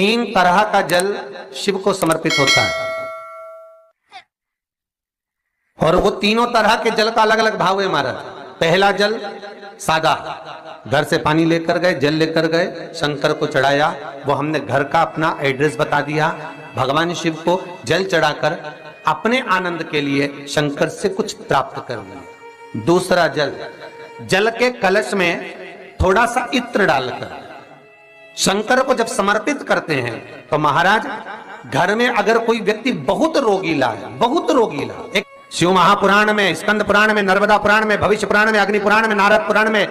तीन तरह का जल शिव को समर्पित होता है और वो तीनों तरह के जल का अलग अलग भाव है महाराज। पहला जल सादा, घर से पानी लेकर गए, जल लेकर गए, शंकर को चढ़ाया, वो हमने घर का अपना एड्रेस बता दिया, भगवान शिव को जल चढ़ाकर अपने आनंद के लिए शंकर से कुछ प्राप्त कर लिया। दूसरा जल, जल के कलश में थोड़ा सा इत्र डालकर शंकर को जब समर्पित करते हैं तो महाराज घर में अगर कोई व्यक्ति बहुत रोगीला है, बहुत रोगीला, एक शिव महापुराण में, स्कंद पुराण में, नर्मदा पुराण में, भविष्य पुराण में, अग्नि पुराण में, नारद पुराण में,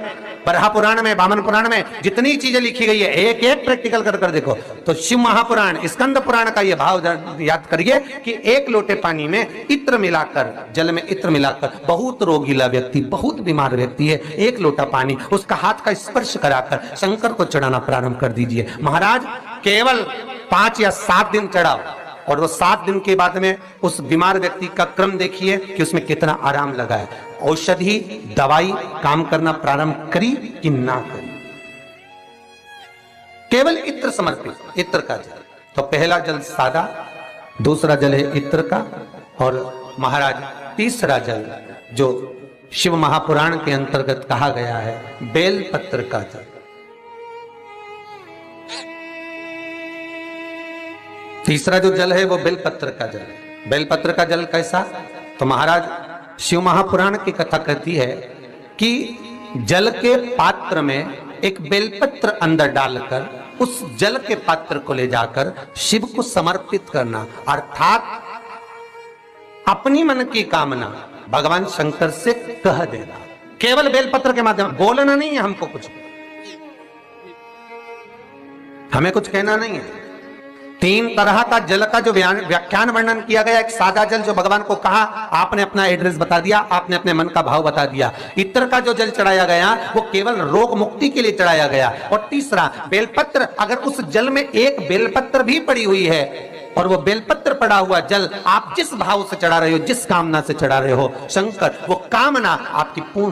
बरहा पुराण में, वामन पुराण में जितनी चीजें लिखी गई है एक एक प्रैक्टिकल कर कर देखो तो शिव महापुराण, स्कंद पुराण का ये भाव याद करिए कि एक लोटे पानी में इत्र मिलाकर, जल में इत्र मिलाकर, बहुत रोगीला व्यक्ति, बहुत बीमार व्यक्ति है, एक लोटा पानी उसका हाथ का स्पर्श कराकर शंकर को चढ़ाना प्रारंभ कर दीजिए। महाराज केवल 5 या 7 दिन चढ़ाओ और वो 7 दिन के बाद में उस बीमार व्यक्ति का क्रम देखिए कि उसमें कितना आराम लगा है। औषधि दवाई काम करना प्रारंभ करी कि ना करी। केवल इत्र समर्पित, इत्र का जल। तो पहला जल सादा, दूसरा जल है इत्र का, और महाराज तीसरा जल जो शिव महापुराण के अंतर्गत कहा गया है बेलपत्र का जल। तीसरा जो जल है वो बेलपत्र का जल है। बेलपत्र का जल कैसा? तो महाराज शिव महापुराण की कथा कहती है कि जल के पात्र में एक बेलपत्र अंदर डालकर उस जल के पात्र को ले जाकर शिव को समर्पित करना, अर्थात अपनी मन की कामना भगवान शंकर से कह देना, केवल बेलपत्र के माध्यम। बोलना नहीं है हमको, कुछ हमें कुछ कहना नहीं है। 3 तरह का जल का जो व्याख्यान वर्णन किया गया, एक सादा जल जो भगवान को कहा, आपने अपना एड्रेस बता दिया, आपने अपने मन का भाव बता दिया। इत्र का जो जल चढ़ाया गया वो केवल रोग मुक्ति के लिए चढ़ाया गया। और तीसरा बेलपत्र, अगर उस जल में एक बेलपत्र भी पड़ी हुई है और वो बेलपत्र पड़ा हुआ जल आप जिस भाव से चढ़ा रहे हो, जिस कामना से चढ़ा रहे हो, शंकर वो कामना आपकी पूर्ण